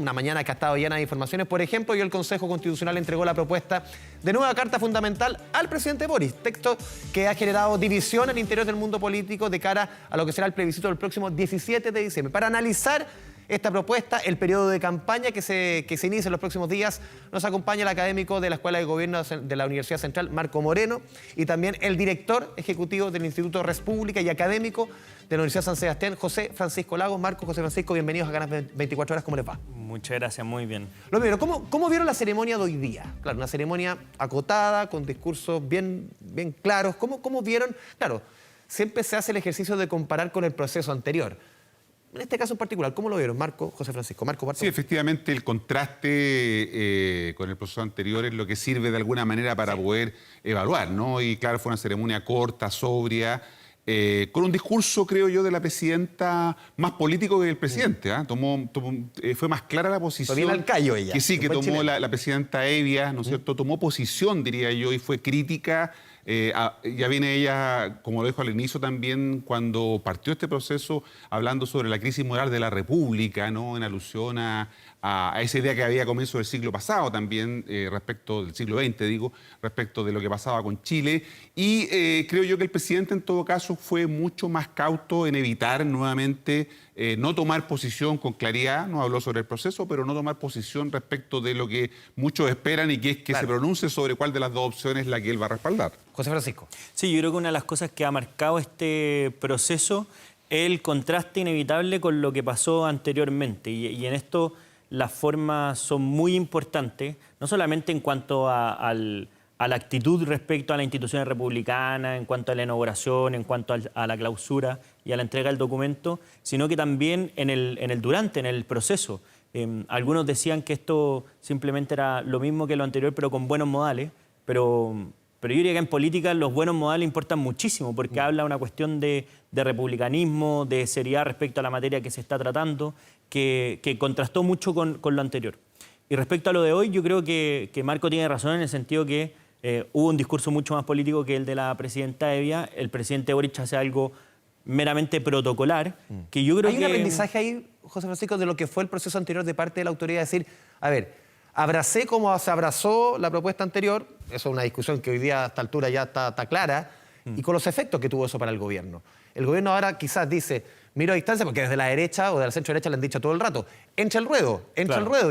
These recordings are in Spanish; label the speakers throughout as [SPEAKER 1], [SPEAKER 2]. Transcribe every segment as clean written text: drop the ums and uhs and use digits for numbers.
[SPEAKER 1] una mañana que ha estado llena de informaciones. Por ejemplo, hoy el Consejo Constitucional entregó la propuesta de nueva Carta Fundamental al presidente Boric, texto que ha generado división al interior del mundo político de cara a lo que será el plebiscito del próximo 17 de diciembre. Para analizar esta propuesta, el periodo de campaña que se inicia en los próximos días, nos acompaña el académico de la Escuela de Gobierno de la Universidad Central, Marco Moreno, y también el director ejecutivo del Instituto Res Pública y académico de la Universidad San Sebastián, José Francisco Lagos. Marco, José Francisco, bienvenidos a Ganas 24 Horas, ¿cómo les va?
[SPEAKER 2] Muchas gracias, muy bien.
[SPEAKER 1] Lo primero, ¿cómo vieron la ceremonia de hoy día? Claro, una ceremonia acotada, con discursos bien claros. ¿Cómo vieron? Claro, siempre se hace el ejercicio de comparar con el proceso anterior. En este caso en particular, ¿cómo lo vieron? Marco, José Francisco. Marco,
[SPEAKER 3] sí, efectivamente, el contraste con el proceso anterior es lo que sirve de alguna manera para poder evaluar, ¿no? Y claro, fue una ceremonia corta, sobria, con un discurso, creo yo, de la presidenta más político que el presidente. Fue más clara la posición.
[SPEAKER 1] Fue bien al callo ella.
[SPEAKER 3] Que sí, que tomó la presidenta Evia, ¿no es cierto? Tomó posición, diría yo, y fue crítica. Ya viene ella, como lo dijo al inicio también, cuando partió este proceso, hablando sobre la crisis moral de la República, ¿no? En alusión a esa idea que había a comienzo del siglo pasado también, respecto del siglo XX, digo, respecto de lo que pasaba con Chile. Y creo yo que el presidente, en todo caso, fue mucho más cauto en evitar nuevamente no tomar posición con claridad. No habló sobre el proceso, pero no tomar posición respecto de lo que muchos esperan y que es que se pronuncie sobre cuál de las dos opciones es la que él va a respaldar.
[SPEAKER 1] José Francisco.
[SPEAKER 2] Sí, yo creo que una de las cosas que ha marcado este proceso es el contraste inevitable con lo que pasó anteriormente. Y en esto las formas son muy importantes, no solamente en cuanto a la actitud respecto a las instituciones republicanas, en cuanto a la inauguración, en cuanto a la clausura y a la entrega del documento, sino que también en el proceso. Algunos decían que esto simplemente era lo mismo que lo anterior, pero con buenos modales, pero yo diría que en política los buenos modales importan muchísimo, porque habla una cuestión de republicanismo, de seriedad respecto a la materia que se está tratando, que contrastó mucho con lo anterior. Y respecto a lo de hoy, yo creo que Marco tiene razón en el sentido que hubo un discurso mucho más político que el de la presidenta Evia. El presidente Boric hace algo meramente protocolar, que yo creo que...
[SPEAKER 1] ¿Hay un aprendizaje ahí, José Francisco, de lo que fue el proceso anterior de parte de la autoridad? Es decir, a ver, abracé como se abrazó la propuesta anterior, eso es una discusión que hoy día a esta altura ya está clara, y con los efectos que tuvo eso para el gobierno. El gobierno ahora quizás dice, miro a distancia, porque desde la derecha o de la centro derecha le han dicho todo el rato, entra el ruedo,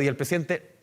[SPEAKER 1] y el presidente,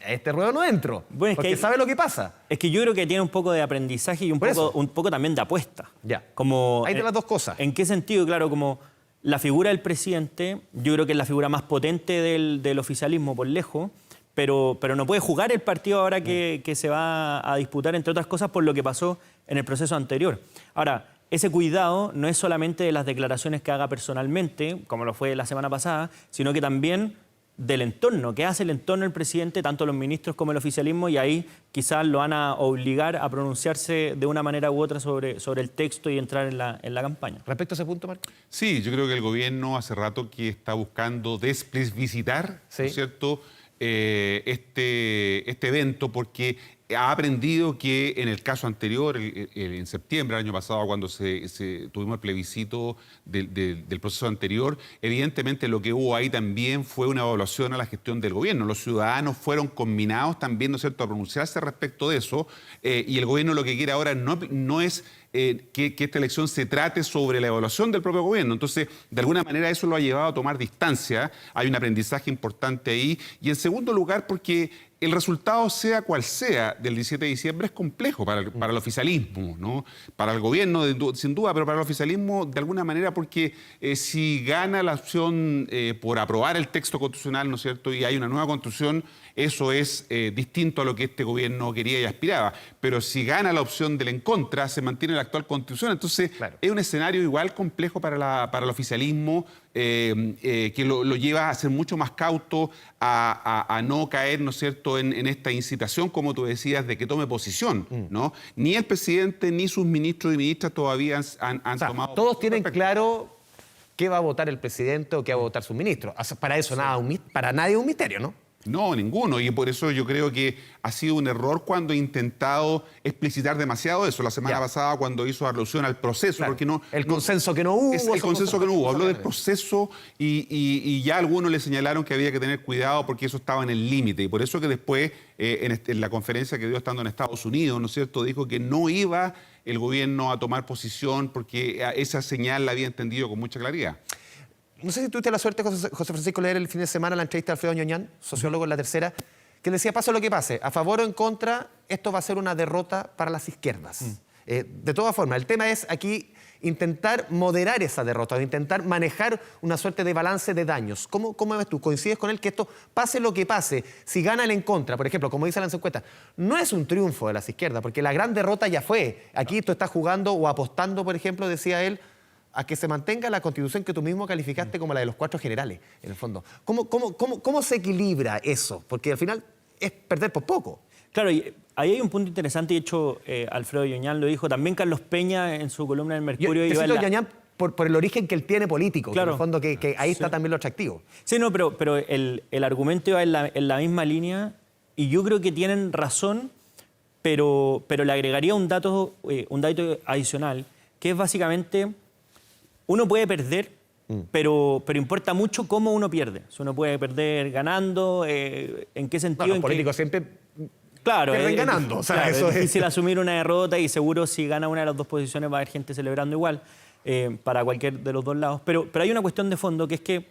[SPEAKER 1] este ruedo no entro, bueno, porque sabe lo que pasa.
[SPEAKER 2] Es que yo creo que tiene un poco de aprendizaje y un poco también de apuesta.
[SPEAKER 1] Ya,
[SPEAKER 2] como,
[SPEAKER 1] hay de las dos cosas.
[SPEAKER 2] ¿En qué sentido? Claro, como la figura del presidente, yo creo que es la figura más potente del oficialismo por lejos, pero no puede jugar el partido ahora que se va a disputar, entre otras cosas, por lo que pasó en el proceso anterior. Ahora, ese cuidado no es solamente de las declaraciones que haga personalmente, como lo fue la semana pasada, sino que también del entorno, que hace el entorno del presidente, tanto los ministros como el oficialismo, y ahí quizás lo van a obligar a pronunciarse de una manera u otra sobre el texto y entrar en la campaña.
[SPEAKER 1] ¿Respecto a ese punto, Marco?
[SPEAKER 3] Sí, yo creo que el gobierno hace rato que está buscando desplebiscitar, ¿no es cierto?, este evento, porque ha aprendido que en el caso anterior, en septiembre del año pasado, cuando tuvimos el plebiscito del proceso anterior, evidentemente lo que hubo ahí también fue una evaluación a la gestión del gobierno. Los ciudadanos fueron combinados también, ¿no es cierto?, a pronunciarse respecto de eso, y el gobierno lo que quiere ahora no es que esta elección se trate sobre la evaluación del propio gobierno. Entonces, de alguna manera eso lo ha llevado a tomar distancia. Hay un aprendizaje importante ahí. Y en segundo lugar, porque el resultado, sea cual sea, del 17 de diciembre es complejo para el oficialismo, ¿no? Para el gobierno, sin duda, pero para el oficialismo, de alguna manera, porque si gana la opción por aprobar el texto constitucional, ¿no es cierto?, y hay una nueva constitución, eso es distinto a lo que este gobierno quería y aspiraba. Pero si gana la opción del en contra, se mantiene la actual constitución. Entonces, es un escenario igual complejo para el oficialismo, que lo lleva a ser mucho más cauto, a no caer, ¿no es cierto?, en esta incitación, como tú decías, de que tome posición, ¿no? Ni el presidente ni sus ministros y ministras todavía han tomado...
[SPEAKER 1] Todos tienen claro qué va a votar el presidente o qué va a votar sus ministros. Para eso para nadie es un misterio, ¿no?
[SPEAKER 3] No, ninguno. Y por eso yo creo que ha sido un error cuando ha intentado explicitar demasiado eso. La semana pasada cuando hizo alusión al proceso.
[SPEAKER 1] Claro.
[SPEAKER 3] Porque no,
[SPEAKER 1] El consenso que no hubo.
[SPEAKER 3] es el consenso que no hubo. Habló del
[SPEAKER 1] Exactamente.
[SPEAKER 3] proceso y ya algunos le señalaron que había que tener cuidado porque eso estaba en el límite. Y por eso que después, en la conferencia que dio estando en Estados Unidos, ¿no es cierto?, dijo que no iba el gobierno a tomar posición porque esa señal la había entendido con mucha claridad.
[SPEAKER 1] No sé si tuviste la suerte, José Francisco, leer el fin de semana la entrevista de Alfredo Ñoñán, sociólogo en La Tercera, que decía, pase lo que pase, a favor o en contra, esto va a ser una derrota para las izquierdas. De todas formas, el tema es aquí intentar moderar esa derrota, o intentar manejar una suerte de balance de daños. ¿Cómo ves tú? ¿Coincides con él que esto, pase lo que pase, si gana el en contra, por ejemplo, como dice la encuesta, no es un triunfo de las izquierdas, porque la gran derrota ya fue. Aquí tú estás jugando o apostando, por ejemplo, decía él, a que se mantenga la Constitución que tú mismo calificaste como la de los 4 generales, en el fondo. ¿Cómo se equilibra eso? Porque al final es perder por poco.
[SPEAKER 2] Claro, y ahí hay un punto interesante, y de hecho Alfredo Ñoñán lo dijo, también Carlos Peña en su columna del Mercurio.
[SPEAKER 1] Yo cito a Ñoñán por el origen que él tiene político,
[SPEAKER 2] Claro.
[SPEAKER 1] en el fondo que ahí está también lo atractivo.
[SPEAKER 2] Sí, no, pero el argumento iba en la misma línea, y yo creo que tienen razón, pero le agregaría un dato adicional, que es básicamente, uno puede perder, pero importa mucho cómo uno pierde. Si uno puede perder ganando, en qué sentido.
[SPEAKER 1] Bueno, los políticos siempre
[SPEAKER 2] Claro,
[SPEAKER 1] pierden ganando. O sea,
[SPEAKER 2] claro,
[SPEAKER 1] eso
[SPEAKER 2] es difícil asumir una derrota, y seguro si gana una de las dos posiciones va a haber gente celebrando igual, para cualquier de los dos lados. Pero hay una cuestión de fondo, que es que,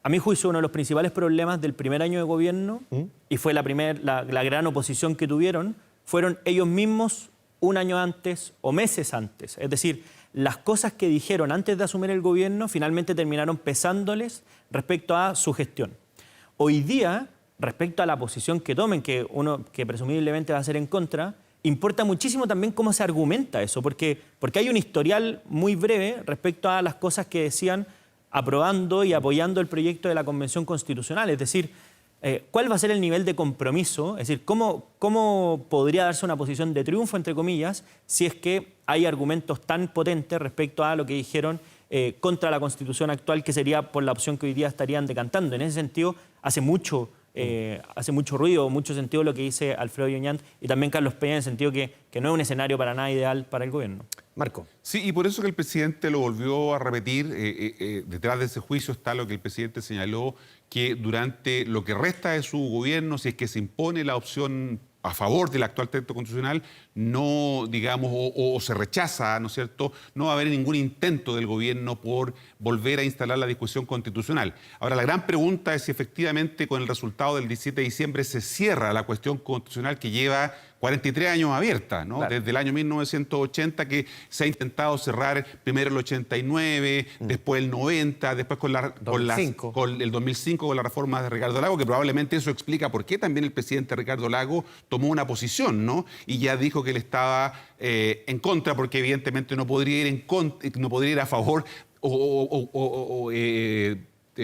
[SPEAKER 2] a mi juicio, uno de los principales problemas del primer año de gobierno, y fue la gran oposición que tuvieron, fueron ellos mismos un año antes o meses antes. Es decir, las cosas que dijeron antes de asumir el gobierno finalmente terminaron pesándoles respecto a su gestión. Hoy día, respecto a la posición que tomen, que presumiblemente va a ser en contra, importa muchísimo también cómo se argumenta eso, porque hay un historial muy breve respecto a las cosas que decían aprobando y apoyando el proyecto de la Convención Constitucional. Es decir, ¿cuál va a ser el nivel de compromiso? Es decir, ¿cómo podría darse una posición de triunfo, entre comillas, si es que hay argumentos tan potentes respecto a lo que dijeron contra la Constitución actual, que sería por la opción que hoy día estarían decantando? En ese sentido, hace mucho ruido, mucho sentido lo que dice Alfredo Ñoñán y también Carlos Peña, en el sentido que no es un escenario para nada ideal para el gobierno.
[SPEAKER 1] Marco.
[SPEAKER 3] Sí, y por eso que el presidente lo volvió a repetir. Detrás de ese juicio está lo que el presidente señaló, que durante lo que resta de su gobierno, si es que se impone la opción a favor del actual texto constitucional, no, digamos, o se rechaza, ¿no es cierto?, no va a haber ningún intento del gobierno por volver a instalar la discusión constitucional. Ahora, la gran pregunta es si efectivamente con el resultado del 17 de diciembre se cierra la cuestión constitucional que lleva 43 años abierta, ¿no?
[SPEAKER 1] Claro.
[SPEAKER 3] Desde el año 1980 que se ha intentado cerrar primero el 89, después el 90, después con el 2005 con la reforma de Ricardo Lagos, que probablemente eso explica por qué también el presidente Ricardo Lagos tomó una posición, ¿no? Y ya dijo que él estaba en contra, porque evidentemente no podría ir a favor o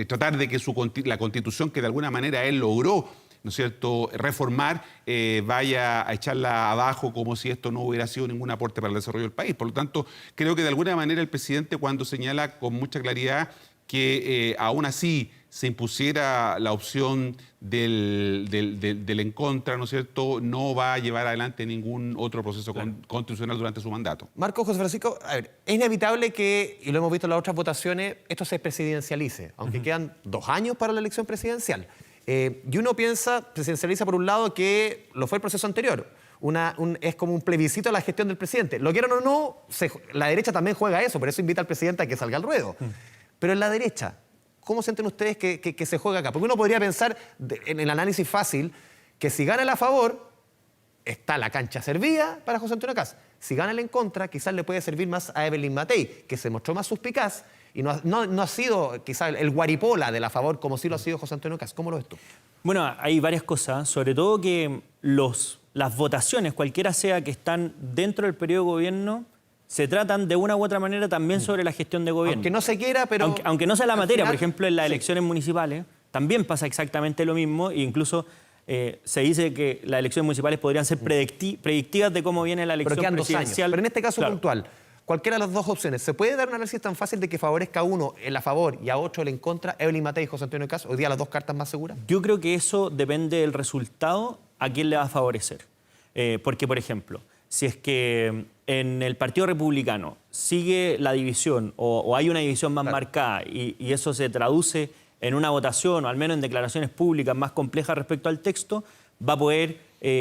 [SPEAKER 3] tratar de que la Constitución que de alguna manera él logró, ¿no es cierto?, reformar, vaya a echarla abajo como si esto no hubiera sido ningún aporte para el desarrollo del país. Por lo tanto, creo que de alguna manera el presidente, cuando señala con mucha claridad que aún así se impusiera la opción del en contra, ¿no es cierto?, no va a llevar adelante ningún otro proceso constitucional durante su mandato.
[SPEAKER 1] Marco, José Francisco, a ver, es inevitable que, y lo hemos visto en las otras votaciones, esto se presidencialice, aunque quedan 2 años para la elección presidencial. Y uno piensa, presidencializa por un lado que lo fue el proceso anterior. Es como un plebiscito a la gestión del presidente. Lo quieran o no, la derecha también juega eso, por eso invita al presidente a que salga al ruedo. Pero en la derecha, ¿cómo sienten ustedes que se juega acá? Porque uno podría pensar, en el análisis fácil, que si gana el a favor, está la cancha servida para José Antonio Kast. Si gana el en contra, quizás le puede servir más a Evelyn Matei, que se mostró más suspicaz y no ha sido quizás el guaripola del a favor como sí lo ha sido José Antonio Kast. ¿Cómo lo ves tú?
[SPEAKER 2] Bueno, hay varias cosas, sobre todo que las votaciones, cualquiera sea que están dentro del periodo de gobierno, se tratan de una u otra manera también sobre la gestión de gobierno.
[SPEAKER 1] Aunque no se quiera, pero...
[SPEAKER 2] Aunque no sea la materia,
[SPEAKER 1] final,
[SPEAKER 2] por ejemplo, en las
[SPEAKER 1] sí.
[SPEAKER 2] elecciones municipales, también pasa exactamente lo mismo, e incluso se dice que las elecciones municipales podrían ser predictivas de cómo viene la elección
[SPEAKER 1] pero quedan 2 años.
[SPEAKER 2] presidencial.
[SPEAKER 1] Pero en este caso
[SPEAKER 2] Claro.
[SPEAKER 1] puntual, cualquiera de las dos opciones. ¿Se puede dar un análisis tan fácil de que favorezca a uno el a favor y a otro el en contra, Evelyn Matei y José Antonio Kast? Hoy día las dos cartas más seguras.
[SPEAKER 2] Yo creo que eso depende del resultado a quién le va a favorecer. Porque, por ejemplo, si es que en el Partido Republicano sigue la división o hay una división más marcada y eso se traduce en una votación o al menos en declaraciones públicas más complejas respecto al texto, va a poder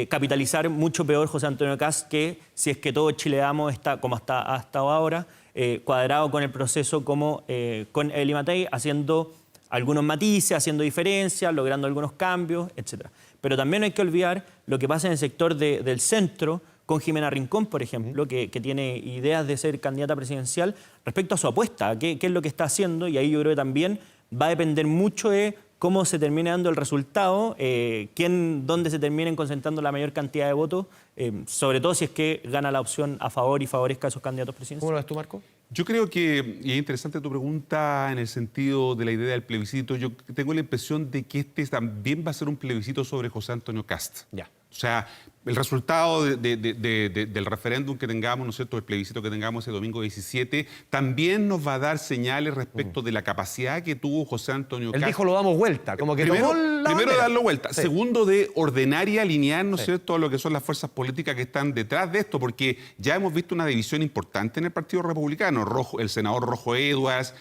[SPEAKER 2] capitalizar mucho peor José Antonio Kast que si es que todo Chile Vamos está como ha estado ahora, cuadrado con el proceso como con Evelyn Matei, haciendo algunos matices, haciendo diferencias, logrando algunos cambios, etc. Pero también no hay que olvidar lo que pasa en el sector del centro, con Jimena Rincón, por ejemplo, que tiene ideas de ser candidata presidencial respecto a su apuesta, qué es lo que está haciendo, y ahí yo creo que también va a depender mucho de cómo se termine dando el resultado, dónde se terminen concentrando la mayor cantidad de votos, sobre todo si es que gana la opción a favor y favorezca a esos candidatos presidenciales.
[SPEAKER 1] ¿Cómo lo ves tú, Marco?
[SPEAKER 3] Yo creo que, y es interesante tu pregunta en el sentido de la idea del plebiscito, yo tengo la impresión de que este también va a ser un plebiscito sobre José Antonio Kast.
[SPEAKER 1] Ya.
[SPEAKER 3] O sea, el resultado del referéndum que tengamos, ¿no es cierto?, el plebiscito que tengamos ese domingo 17, también nos va a dar señales respecto de la capacidad que tuvo José Antonio Kast.
[SPEAKER 1] Él dijo, lo damos vuelta, como que
[SPEAKER 3] Primero,
[SPEAKER 1] tomó la
[SPEAKER 3] primero
[SPEAKER 1] bandera.
[SPEAKER 3] darlo vuelta.
[SPEAKER 1] Sí.
[SPEAKER 3] Segundo, de ordenar y alinear, ¿no es
[SPEAKER 1] Sí.
[SPEAKER 3] cierto?, lo que son las fuerzas políticas que están detrás de esto, porque ya hemos visto una división importante en el Partido Republicano. El senador Rojo Edwards,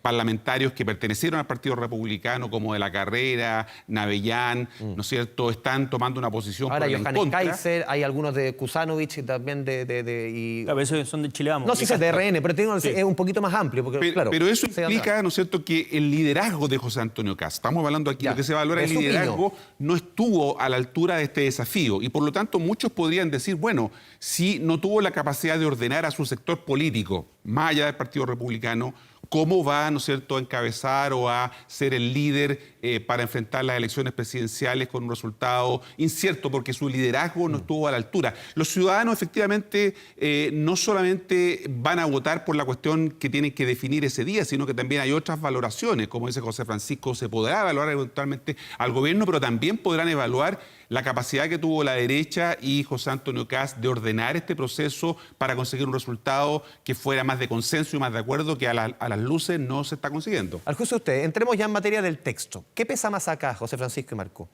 [SPEAKER 3] parlamentarios que pertenecieron al Partido Republicano, como de la Carrera, Navellán, ¿no es cierto?, están tomando una posición
[SPEAKER 1] Ahora
[SPEAKER 3] por el en
[SPEAKER 1] Johannes
[SPEAKER 3] contra.
[SPEAKER 1] Kaiser, hay algunos de Kusanovich y también
[SPEAKER 2] Claro, esos son de Chile Vamos.
[SPEAKER 1] No, sí, sé, de RN, pero es un poquito más amplio. Porque, claro,
[SPEAKER 3] Pero eso
[SPEAKER 1] sé dónde
[SPEAKER 3] implica,
[SPEAKER 1] va.
[SPEAKER 3] ¿no es cierto?, que el liderazgo de José Antonio Kast, estamos hablando aquí,
[SPEAKER 1] Ya,
[SPEAKER 3] lo que se valora
[SPEAKER 1] de
[SPEAKER 3] el
[SPEAKER 1] su
[SPEAKER 3] liderazgo,
[SPEAKER 1] opinión.
[SPEAKER 3] no estuvo a la altura de este desafío. Y por lo tanto, muchos podrían decir, bueno, si no tuvo la capacidad de ordenar a su sector político, más allá del Partido Republicano, ¿cómo va, ¿no es cierto?, a encabezar o a ser el líder para enfrentar las elecciones presidenciales con un resultado incierto, porque su liderazgo no estuvo a la altura? Los ciudadanos, efectivamente, no solamente van a votar por la cuestión que tienen que definir ese día, sino que también hay otras valoraciones. Como dice José Francisco, se podrá evaluar eventualmente al gobierno, pero también podrán evaluar la capacidad que tuvo la derecha y José Antonio Kast de ordenar este proceso para conseguir un resultado que fuera más de consenso y más de acuerdo, que a las luces no se está consiguiendo.
[SPEAKER 1] Al juicio de usted, entremos ya en materia del texto. ¿Qué pesa más acá, José Francisco y Marco?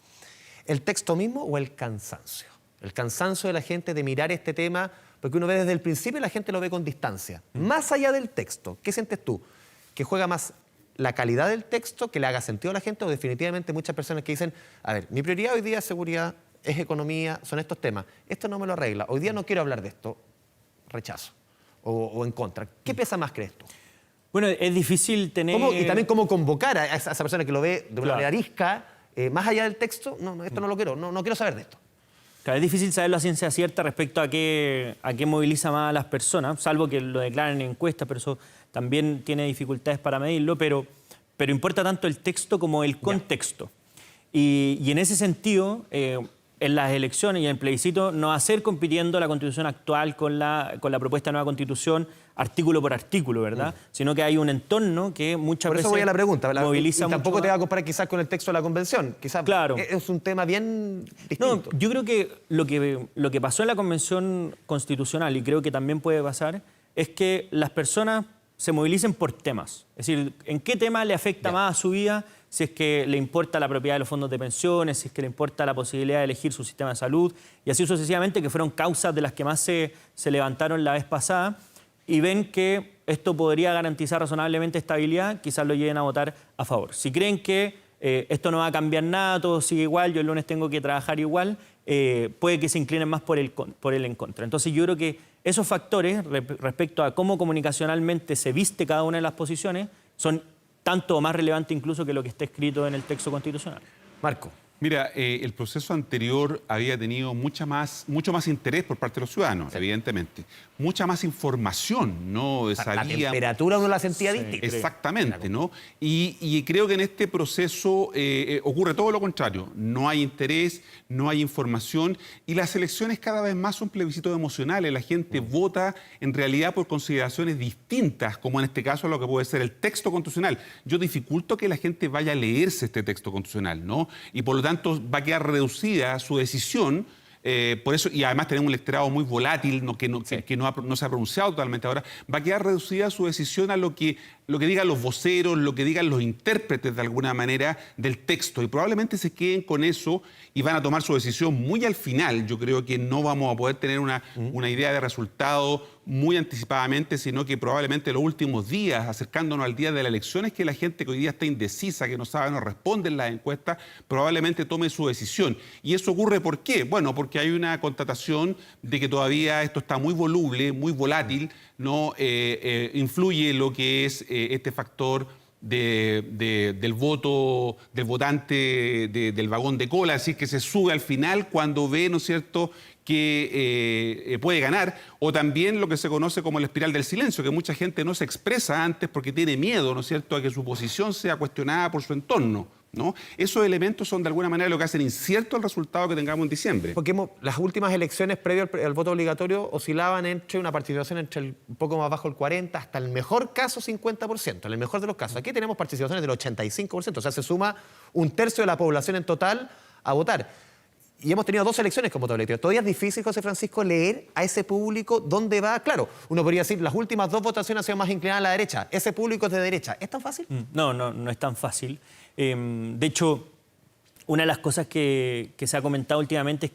[SPEAKER 1] ¿El texto mismo o el cansancio? El cansancio de la gente de mirar este tema, porque uno ve desde el principio y la gente lo ve con distancia. Más allá del texto, ¿qué sientes tú? ¿Que juega más la calidad del texto, que le haga sentido a la gente, o definitivamente muchas personas que dicen, a ver, mi prioridad hoy día es seguridad, es economía, son estos temas, esto no me lo arregla, hoy día no quiero hablar de esto, rechazo o en contra? ¿Qué pesa más, crees tú?
[SPEAKER 2] Bueno, es difícil tener...
[SPEAKER 1] Y también cómo convocar a esa persona que lo ve de una
[SPEAKER 2] Claro.
[SPEAKER 1] manera arisca, más allá del texto, no, esto no lo quiero, no quiero saber de esto.
[SPEAKER 2] Claro, es difícil saber la ciencia cierta respecto a qué moviliza más a las personas, salvo que lo declaren en encuestas, pero eso también tiene dificultades para medirlo, pero importa tanto el texto como el contexto. Y en ese sentido, en las elecciones y en el plebiscito no va a ser compitiendo la Constitución actual con la propuesta de nueva Constitución artículo por artículo, ¿verdad? Sino que hay un entorno que muchas
[SPEAKER 1] Por
[SPEAKER 2] veces
[SPEAKER 1] eso voy a la pregunta.
[SPEAKER 2] moviliza
[SPEAKER 1] Y tampoco
[SPEAKER 2] mucho
[SPEAKER 1] te va a
[SPEAKER 2] más.
[SPEAKER 1] comparar quizás con el texto de la convención. Quizás
[SPEAKER 2] Claro.
[SPEAKER 1] es un tema bien
[SPEAKER 2] No,
[SPEAKER 1] distinto.
[SPEAKER 2] yo creo que lo que pasó en la Convención Constitucional, y creo que también puede pasar, es que las personas se movilicen por temas. Es decir, ¿en qué tema le afecta más a su vida? Si es que le importa la propiedad de los fondos de pensiones, si es que le importa la posibilidad de elegir su sistema de salud, y así sucesivamente, que fueron causas de las que más se levantaron la vez pasada, y ven que esto podría garantizar razonablemente estabilidad, quizás lo lleven a votar a favor. Si creen que esto no va a cambiar nada, todo sigue igual, yo el lunes tengo que trabajar igual, puede que se inclinen más por el en contra. Entonces yo creo que esos factores respecto a cómo comunicacionalmente se viste cada una de las posiciones son tanto o más relevantes incluso que lo que está escrito en el texto constitucional.
[SPEAKER 1] Marco.
[SPEAKER 3] Mira, el proceso anterior había tenido mucho más interés por parte de los ciudadanos, evidentemente. Mucha más información, ¿no?
[SPEAKER 1] La temperatura uno la sentía distinta.
[SPEAKER 3] Exactamente, ¿no? Y creo que en este proceso ocurre todo lo contrario. No hay interés, no hay información, y las elecciones cada vez más son plebiscitos emocionales. La gente vota en realidad por consideraciones distintas, como en este caso lo que puede ser el texto constitucional. Yo dificulto que la gente vaya a leerse este texto constitucional, ¿no? Y por lo tanto va a quedar reducida su decisión por eso, y además tenemos un electorado muy volátil, que no se ha pronunciado totalmente ahora, va a quedar reducida su decisión a lo que digan los voceros, lo que digan los intérpretes de alguna manera del texto, y probablemente se queden con eso y van a tomar su decisión muy al final. Yo creo que no vamos a poder tener una idea de resultado muy anticipadamente, sino que probablemente los últimos días, acercándonos al día de la elección, es que la gente que hoy día está indecisa, que no sabe, no responde en las encuestas, probablemente tome su decisión. ¿Y eso ocurre por qué? Bueno, porque hay una constatación de que todavía esto está muy voluble, muy volátil, no influye lo que es este factor del voto del votante del vagón de cola, es decir, que se sube al final cuando ve, ¿no es cierto?, que puede ganar, o también lo que se conoce como la espiral del silencio, que mucha gente no se expresa antes porque tiene miedo, ¿no es cierto?, a que su posición sea cuestionada por su entorno, ¿no? Esos elementos son de alguna manera lo que hacen incierto el resultado que tengamos en diciembre.
[SPEAKER 1] Porque las últimas elecciones previo al voto obligatorio oscilaban entre una participación entre un poco más bajo el 40% hasta el mejor caso 50%, en el mejor de los casos. Aquí tenemos participaciones del 85%, o sea, se suma un tercio de la población en total a votar. Y hemos tenido 2 elecciones con voto obligatorio. Todavía es difícil, José Francisco, leer a ese público dónde va. Claro, uno podría decir, las últimas 2 votaciones han sido más inclinadas a la derecha. Ese público es de derecha. ¿Es tan fácil?
[SPEAKER 2] No es tan fácil. De hecho, una de las cosas que se ha comentado últimamente es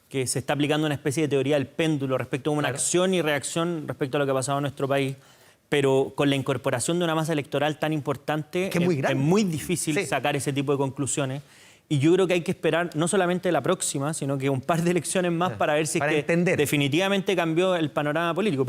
[SPEAKER 2] que se está aplicando una especie de teoría del péndulo respecto a una acción y reacción respecto a lo que ha pasado en nuestro país. Pero con la incorporación de una masa electoral tan importante, es muy difícil sacar ese tipo de conclusiones. Y yo creo que hay que esperar no solamente la próxima, sino que un par de elecciones más para ver si es que definitivamente cambió el panorama político.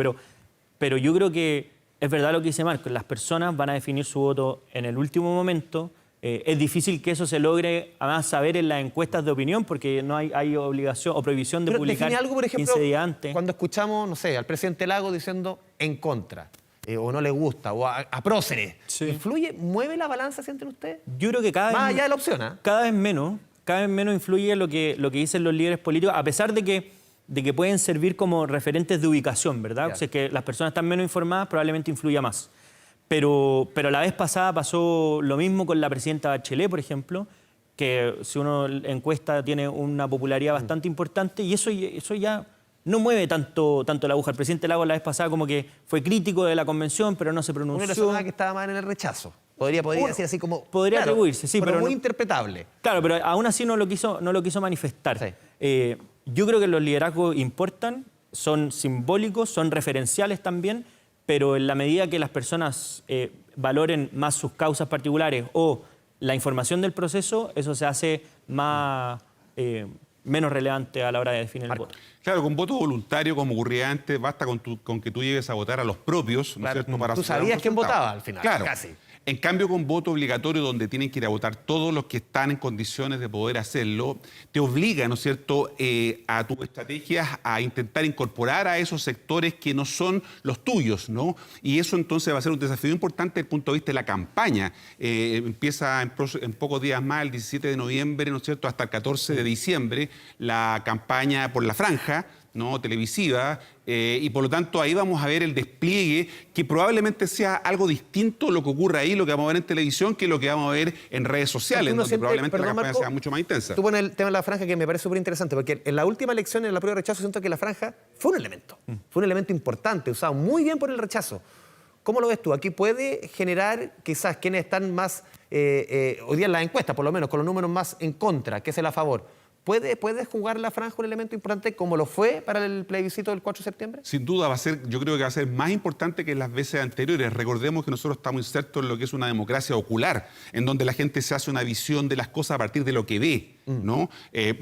[SPEAKER 2] Pero yo creo que es verdad lo que dice Marco, las personas van a definir su voto en el último momento. Es difícil que eso se logre, además, saber en las encuestas de opinión, porque no hay obligación o prohibición de publicar
[SPEAKER 1] algo, por ejemplo,
[SPEAKER 2] 15 días antes.
[SPEAKER 1] Cuando escuchamos, no sé, al presidente Lagos diciendo en contra, o no le gusta, o a próceres, ¿influye, mueve la balanza, sienten ustedes?
[SPEAKER 2] Yo creo que cada vez...
[SPEAKER 1] Más allá de la opción,
[SPEAKER 2] Cada vez menos influye lo que dicen los líderes políticos, a pesar de que pueden servir como referentes de ubicación, ¿verdad? O sea, que las personas están menos informadas, probablemente influya más. Pero la vez pasada pasó lo mismo con la presidenta Bachelet, por ejemplo, que si uno encuesta tiene una popularidad bastante importante, y eso ya no mueve tanto la aguja. El presidente Lagos la vez pasada como que fue crítico de la convención, pero no se pronunció.
[SPEAKER 1] Una persona que estaba más en el rechazo. Podría decir así como...
[SPEAKER 2] Podría atribuirse, sí,
[SPEAKER 1] pero muy interpretable.
[SPEAKER 2] Claro, pero aún así no lo quiso manifestar. Sí. Yo creo que los liderazgos importan, son simbólicos, son referenciales también, pero en la medida que las personas valoren más sus causas particulares o la información del proceso, eso se hace menos relevante a la hora de definir el voto.
[SPEAKER 3] Claro, con voto voluntario, como ocurría antes, basta con que tú llegues a votar a los propios, ¿no es cierto? Para
[SPEAKER 1] tú sabías quién votaba al final,
[SPEAKER 3] claro.
[SPEAKER 1] Casi.
[SPEAKER 3] En cambio, con voto obligatorio, donde tienen que ir a votar todos los que están en condiciones de poder hacerlo, te obliga, ¿no es cierto?, a tus estrategias a intentar incorporar a esos sectores que no son los tuyos, ¿no? Y eso entonces va a ser un desafío importante desde el punto de vista de la campaña. Empieza en pocos días más, el 17 de noviembre, ¿no es cierto?, hasta el 14 de diciembre, la campaña por la franja, ¿no?, televisiva, y por lo tanto ahí vamos a ver el despliegue que probablemente sea algo distinto lo que ocurre ahí, lo que vamos a ver en televisión, que lo que vamos a ver en redes sociales, donde probablemente la campaña sea mucho más intensa.
[SPEAKER 1] Tú pones el tema de la franja que me parece súper interesante, porque en la última elección, en la prueba de rechazo, siento que la franja fue un elemento importante, usado muy bien por el rechazo. ¿Cómo lo ves tú? Aquí puede generar quizás quienes están más, hoy día en las encuestas por lo menos, con los números más en contra, que es el a favor. ¿Puede jugar la franja un elemento importante como lo fue para el plebiscito del 4 de septiembre?
[SPEAKER 3] Sin duda yo creo que va a ser más importante que en las veces anteriores. Recordemos que nosotros estamos insertos en lo que es una democracia ocular, en donde la gente se hace una visión de las cosas a partir de lo que ve, ¿no?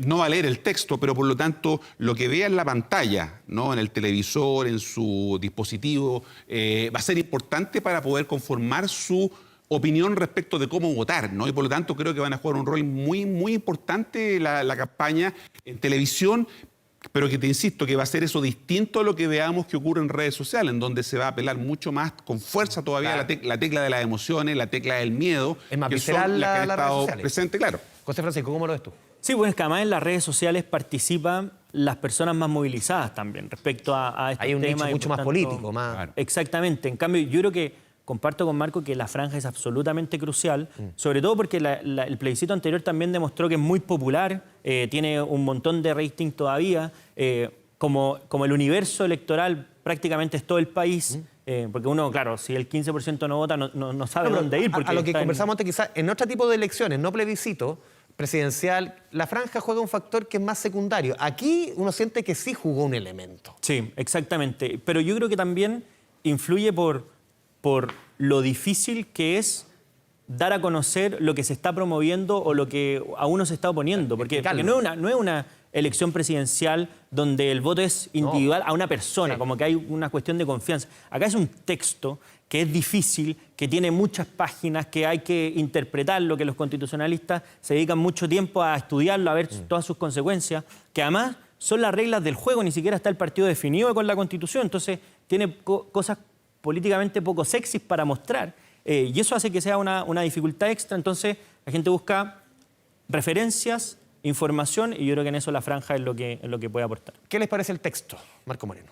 [SPEAKER 3] No va a leer el texto, pero por lo tanto lo que vea en la pantalla, ¿no?, en el televisor, en su dispositivo, va a ser importante para poder conformar su opinión respecto de cómo votar, ¿no? Y por lo tanto creo que van a jugar un rol muy, muy importante la campaña en televisión, pero que te insisto que va a ser eso distinto a lo que veamos que ocurre en redes sociales, en donde se va a apelar mucho más, con fuerza todavía, la tecla de las emociones, la tecla del miedo,
[SPEAKER 1] es más
[SPEAKER 3] que
[SPEAKER 1] visceral
[SPEAKER 3] son las que han estado
[SPEAKER 1] redes sociales.
[SPEAKER 3] presentes, claro.
[SPEAKER 1] José Francisco, ¿cómo lo ves tú?
[SPEAKER 2] Sí, pues que además en las redes sociales participan las personas más movilizadas también respecto a estos temas.
[SPEAKER 1] Hay un nicho mucho más político, más...
[SPEAKER 3] Claro.
[SPEAKER 2] Exactamente. En cambio, yo creo que comparto con Marco que la franja es absolutamente crucial, sobre todo porque el plebiscito anterior también demostró que es muy popular tiene un montón de rating todavía, como el universo electoral prácticamente es todo el país, porque uno, claro, si el 15% no vota, no sabe dónde ir. Porque
[SPEAKER 1] a lo que
[SPEAKER 2] está
[SPEAKER 1] conversamos antes, quizás en otro tipo de elecciones, no plebiscito, presidencial, la franja juega un factor que es más secundario. Aquí uno siente que sí jugó un elemento.
[SPEAKER 2] Sí, exactamente. Pero yo creo que también influye por lo difícil que es dar a conocer lo que se está promoviendo o lo que a uno se está oponiendo. Porque no es una elección presidencial donde el voto es individual a una persona, como que hay una cuestión de confianza. Acá es un texto que es difícil, que tiene muchas páginas, que hay que interpretarlo, que los constitucionalistas se dedican mucho tiempo a estudiarlo, a ver todas sus consecuencias, que además son las reglas del juego, ni siquiera está el partido definido con la Constitución, entonces tiene cosas políticamente poco sexys para mostrar, y eso hace que sea una dificultad extra. Entonces la gente busca referencias, información, y yo creo que en eso la franja es lo que puede aportar.
[SPEAKER 1] ¿Qué les parece el texto, Marco Moreno?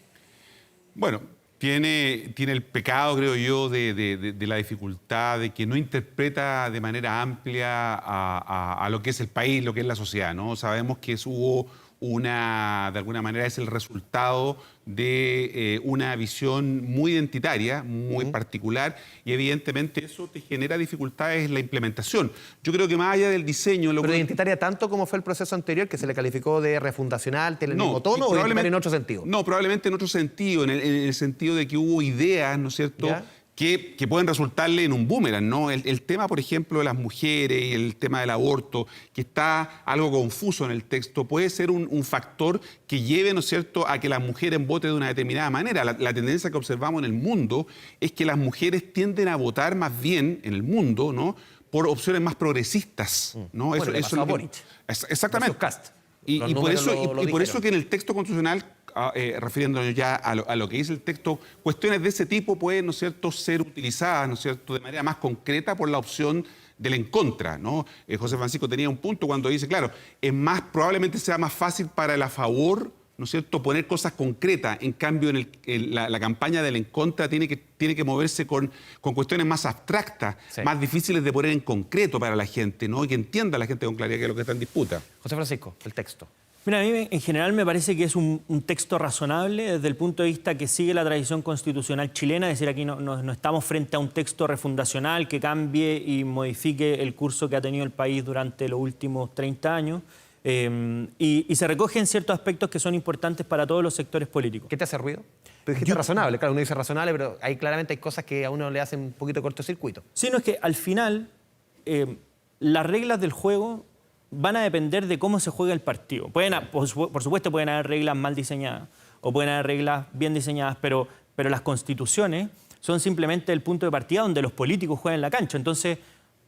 [SPEAKER 3] Bueno, tiene el pecado, creo yo, de la dificultad de que no interpreta de manera amplia a lo que es el país, lo que es la sociedad, ¿no? Sabemos que hubo de alguna manera es el resultado de una visión muy identitaria, muy particular, y evidentemente eso te genera dificultades en la implementación. Yo creo que más allá del diseño...
[SPEAKER 1] ¿Pero identitaria tanto como fue el proceso anterior, que se le calificó de refundacional, tiene el mismo tono, o identitaria en otro sentido?
[SPEAKER 3] No, probablemente en otro sentido, en el sentido de que hubo ideas, ¿no es cierto?, que pueden resultarle en un boomerang, ¿no? El tema, por ejemplo, de las mujeres y el tema del aborto, que está algo confuso en el texto, puede ser un factor que lleve, ¿no es cierto?, a que las mujeres voten de una determinada manera. La tendencia que observamos en el mundo es que las mujeres tienden a votar más bien en el mundo, ¿no?, por opciones más progresistas, ¿no?
[SPEAKER 1] Bueno,
[SPEAKER 3] Exactamente. Y por eso que en el texto constitucional, refiriéndonos ya a lo que dice el texto, cuestiones de ese tipo pueden, ¿no es cierto?, ser utilizadas, ¿no es cierto?, de manera más concreta por la opción del en contra, ¿no? José Francisco tenía un punto cuando dice, claro, probablemente sea más fácil para el a favor, ¿no es cierto?, poner cosas concretas. En cambio, la campaña del en contra tiene que moverse con cuestiones más abstractas, más difíciles de poner en concreto para la gente, ¿no?, y que entienda la gente con claridad qué es lo que está en disputa.
[SPEAKER 1] José Francisco, el texto.
[SPEAKER 2] Mira, a mí en general me parece que es un texto razonable desde el punto de vista que sigue la tradición constitucional chilena, es decir, aquí no estamos frente a un texto refundacional que cambie y modifique el curso que ha tenido el país durante los últimos 30 años, y se recogen ciertos aspectos que son importantes para todos los sectores políticos.
[SPEAKER 1] ¿Qué te hace ruido? Tú dijiste razonable, claro, uno dice razonable, pero ahí claramente hay cosas que a uno le hacen un poquito de cortocircuito.
[SPEAKER 2] Sí, no, es que al final las reglas del juego van a depender de cómo se juega el partido. Por supuesto, pueden haber reglas mal diseñadas o pueden haber reglas bien diseñadas, pero las constituciones son simplemente el punto de partida donde los políticos juegan la cancha. Entonces,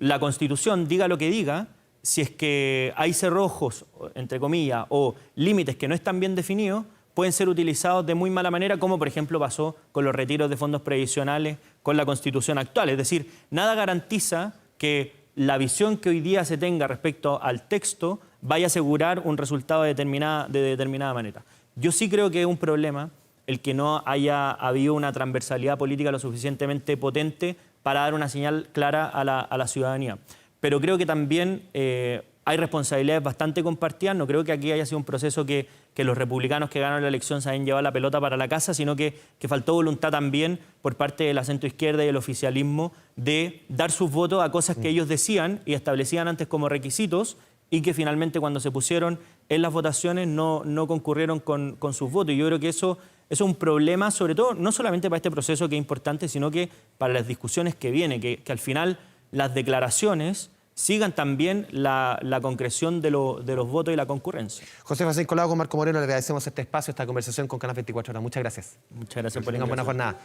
[SPEAKER 2] la Constitución, diga lo que diga, si es que hay cerrojos, entre comillas, o límites que no están bien definidos, pueden ser utilizados de muy mala manera, como por ejemplo pasó con los retiros de fondos previsionales con la Constitución actual. Es decir, nada garantiza que la visión que hoy día se tenga respecto al texto vaya a asegurar un resultado de determinada manera. Yo sí creo que es un problema el que no haya habido una transversalidad política lo suficientemente potente para dar una señal clara a la ciudadanía. Pero creo que también hay responsabilidades bastante compartidas. No creo que aquí haya sido un proceso que los republicanos que ganaron la elección se hayan llevado la pelota para la casa, sino que faltó voluntad también por parte de la centroizquierda y el oficialismo de dar sus votos a cosas que ellos decían y establecían antes como requisitos y que finalmente cuando se pusieron en las votaciones no concurrieron con sus votos. Y yo creo que eso es un problema, sobre todo, no solamente para este proceso que es importante, sino que para las discusiones que vienen, que al final las declaraciones sigan también la concreción de los votos y la concurrencia.
[SPEAKER 1] José Francisco Lago, con Marco Moreno, le agradecemos este espacio, esta conversación con Canal 24 Horas. Muchas gracias.
[SPEAKER 2] Muchas gracias por la
[SPEAKER 1] invitación. Buena jornada.